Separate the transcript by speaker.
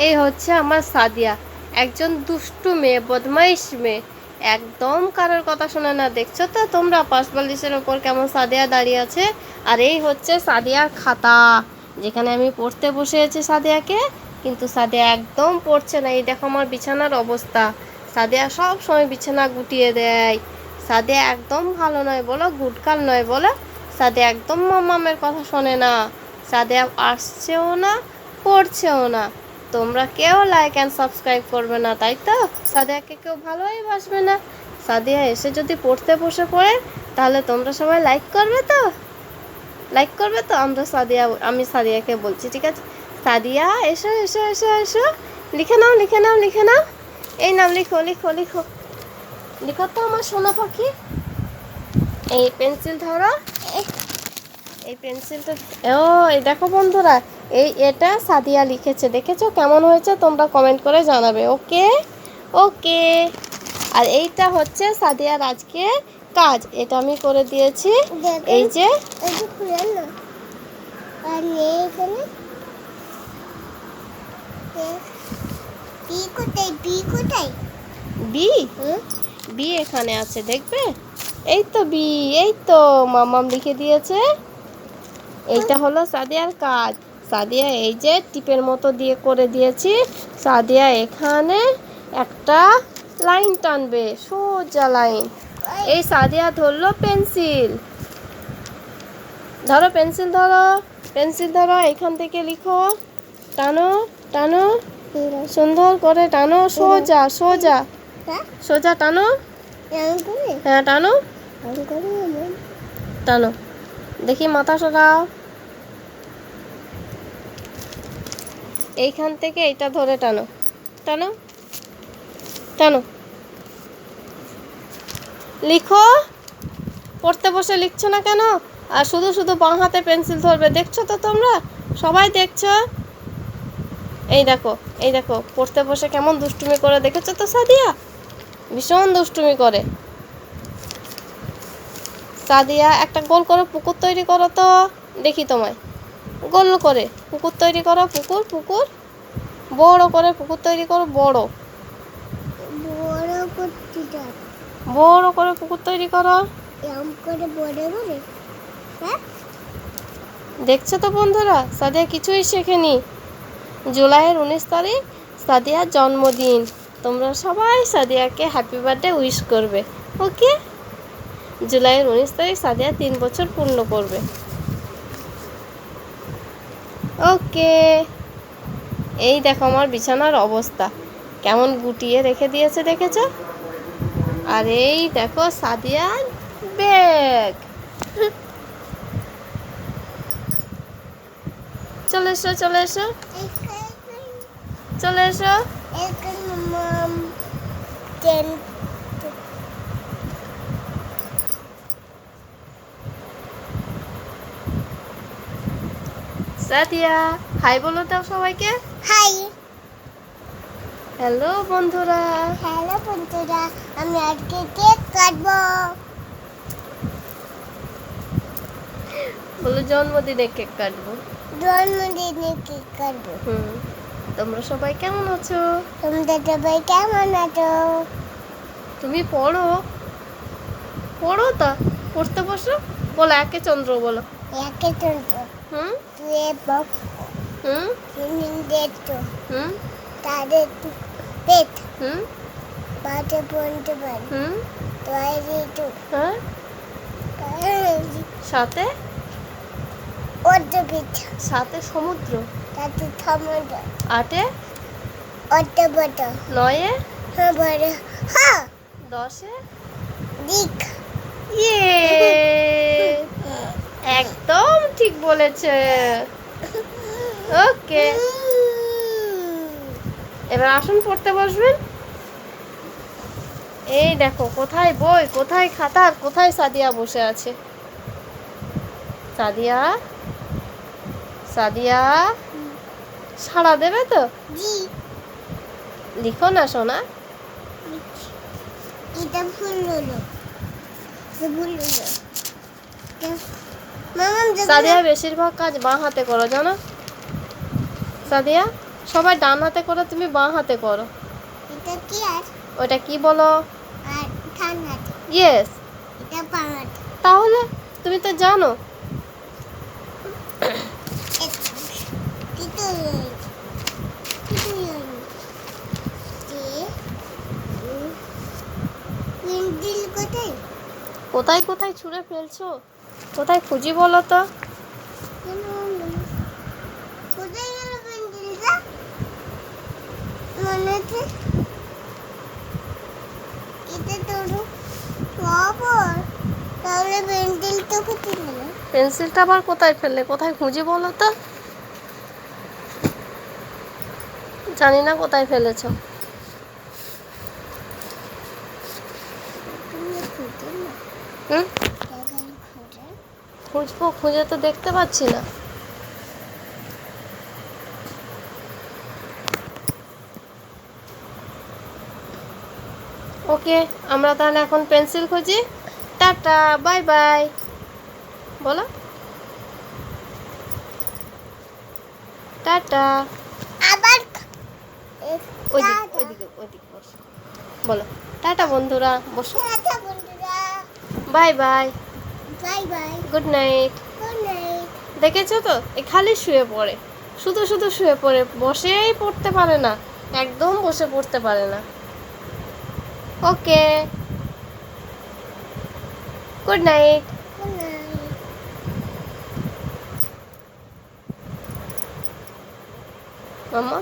Speaker 1: এই হচ্ছে আমার সাদিয়া, একজন দুষ্টু মেয়ে, বদমাইশ মেয়ে, একদম কারোর কথা শোনে না। দেখছো তো তোমরা পাশ বালিশের ওপর কেমন সাদিয়া দাঁড়িয়ে আছে। আর এই হচ্ছে সাদিয়ার খাতা, যেখানে আমি পড়তে বসেছি সাদিয়াকে, কিন্তু সাদিয়া একদম পড়ছে না। এই দেখো আমার বিছানার অবস্থা। সাদিয়া সব সময় বিছানা গুটিয়ে দেয়। সাদিয়া একদম ভালো নয় বলো, গুডকাল নয় বলো। সাদিয়া একদম মামামের কথা শোনে না। সাদিয়া আসছেও না, পড়ছেও না। তোমরা কেউ লাইক অ্যান্ড সাবস্ক্রাইব করবে না, তাই তো? সাদিয়াকে কেউ ভালোই বাসবে না। সাদিয়া এসে যদি পড়তে বসে পড়ে, তাহলে তোমরা সবাই লাইক করবে তো? লাইক করবে তো? আমি সাদিয়াকে বলছি, ঠিক আছে? সাদিয়া এসো এসো এসো এসো, লিখে নাও লিখে নাও লিখে নাও। এই নাম লিখো লিখো লিখো লিখো তো আমার সোনা পাখি। এই পেন্সিল ধরো, এই পেন্সিলটা। ও এই দেখো বন্ধুরা, এটা সাদিয়া লিখেছে, দেখেছো কেমন হয়েছে? তোমরা কমেন্ট করে জানাবে। ওকে ওকে। আর এইটা হচ্ছে সাদিয়ার আজকে কাজ, এটা আমি করে দিয়েছি। এই যে বি বি এখানে আছে, দেখবে? এই তো বি, এই তো মামাম লিখে দিয়েছে। এইটা হলো সাদিয়ার কাজ। সাদিয়া এই যে টিপের মতো দিয়ে করে দিয়েছি। সাদিয়া এখানে একটা লাইন টানবে, সোজা লাইন। এই সাদিয়া ধরলো পেন্সিল, ধরো পেন্সিল ধরো, পেন্সিল ধরো, এখান থেকে লিখো, টানো টানো, সুন্দর করে টানো, সোজা সোজা সোজা টানো। হ্যাঁ টানো টানো, দেখি মাথা সরাও। এইখান থেকে এটা ধরে টানো টানো টানো, লিখো। পড়তে বসে লিখছো না কেন? আর শুধু শুধু বাঁ হাতে পেন্সিল ধরবে, দেখছো তো তোমরা সবাই দেখছো। এই দেখো এই দেখো, পড়তে বসে কেমন দুষ্টুমি করে, দেখেছো তো? সাদিয়া ভীষণ দুষ্টুমি করে। সাদিয়া একটা গোল করে পুকুর তৈরি করো তো, দেখি তোমায়। গোল করে পুকুর তৈরি করো, পুকুর পুকুর বড় করে পুকুর তৈরি করো, বড় বড় করে পুকুর তৈরি করো। দেখছো তো বন্ধুরা, সাদিয়া কিছুই শেখেনি। জুলাইয়ের 19 তারিখ সাদিয়ার জন্মদিন। তোমরা সবাই সাদিয়াকে হ্যাপি বার্থডে উইশ করবে, ওকে? জুলাইয়ের 19 তারিখ সাদিয়া 3 বছর পূর্ণ করবে, ওকে? এই দেখো আমার বিছানার অবস্থা, কেমন গুটিয়ে রেখে দিয়েছে, দেখেছো? আর এই দেখো সাদিয়ার ব্যাগ। চলে এসো চলে এসো চলে এসো। সাদিয়া হাই বলো তো সবাইকে।
Speaker 2: হাই।
Speaker 1: হ্যালো বন্ধুরা।
Speaker 2: হ্যালো বন্ধুরা, আমি আজকে কেক কাটবো।
Speaker 1: বলো জন্মদিনে কেক কাটবো।
Speaker 2: জন্মদিনে কেক কাটবো।
Speaker 1: তোমরা সবাই কেমন আছো?
Speaker 2: তোমরা সবাই কেমন আছো?
Speaker 1: তুমি পড়ো পড়ো, তা পড়তে বসো। বলো একে চন্দ্র বলো।
Speaker 2: একে চন্দ্র। তুই বক। তুমি দেখছো। তাদের পেট। পাতে বলতে পারি। তৈরি তো।
Speaker 1: সাথে
Speaker 2: অর্ধপিঠ।
Speaker 1: সাথে সমুদ্র।
Speaker 2: তাতে সমুদ্র।
Speaker 1: আটে
Speaker 2: অর্ধপট।
Speaker 1: নয়ে
Speaker 2: হ্যাঁ বড়। হ্যাঁ
Speaker 1: 10-এ
Speaker 2: দিক।
Speaker 1: ইয়ে একদম ঠিক বলেছে, ওকে? এবার আসুন পড়তে বসবেন। এই দেখো কোথায় বই, কোথায় খাতা, আর কোথায় সাদিয়া বসে আছে। সাদিয়া সাদিয়া সাড়া দেবে তো? লিখো না সোনা।
Speaker 2: এটা ভুল হলো, ভুল হলো।
Speaker 1: সাদিয়া বেশিরভাগ কাজ বাঁ হাতে করো, জানো? সাদিয়া, সবাই ডান হাতে করো, তুমি বাঁ হাতে করো।
Speaker 2: এটা কি আর
Speaker 1: ওটা কি বলো?
Speaker 2: আর ঠান্ডা
Speaker 1: ইয়েস।
Speaker 2: এটা পাহাড়
Speaker 1: তাহলে তুমি তো জানো।
Speaker 2: এটা পেন্সিল কোথায়
Speaker 1: কোথায় কোথায় ছুঁড়ে ফেলছো? কোথায় খুঁজি বলো তো?
Speaker 2: কোথায় গেল পেন্সিলটা মনে আছে এটা তোর খবর তাহলে পেন্সিলটা কোথায় গেল
Speaker 1: পেন্সিলটা আবার কোথায় ফেললে? কোথায় খুঁজি বলো তো? জানি না কোথায় ফেলেছো।
Speaker 2: তুমি খুঁজে না
Speaker 1: হুম,
Speaker 2: তাড়াতাড়ি খুঁজে
Speaker 1: খুঁজবো, খুঁজে তো দেখতে পাচ্ছি না। ওকে, আমরা তাহলে এখন পেন্সিল খুঁজি। টাটা, বাই বাই বলো। টাটা।
Speaker 2: আবার
Speaker 1: ওইদিকে ওইদিকে ওইদিকে বসো, বলো টাটা বন্ধুরা, বসো।
Speaker 2: টাটা বন্ধুরা
Speaker 1: bye bye,
Speaker 2: bye bye
Speaker 1: good night.
Speaker 2: Good night
Speaker 1: দেখেছো তো, এ খালি শুয়ে পড়ে, শুধু শুধু শুয়ে পড়ে, বসেই পড়তে পারে না, একদম বসে পড়তে পারে না। ওকে, গুড নাইট।
Speaker 2: গুড নাইট
Speaker 1: মাম্মা।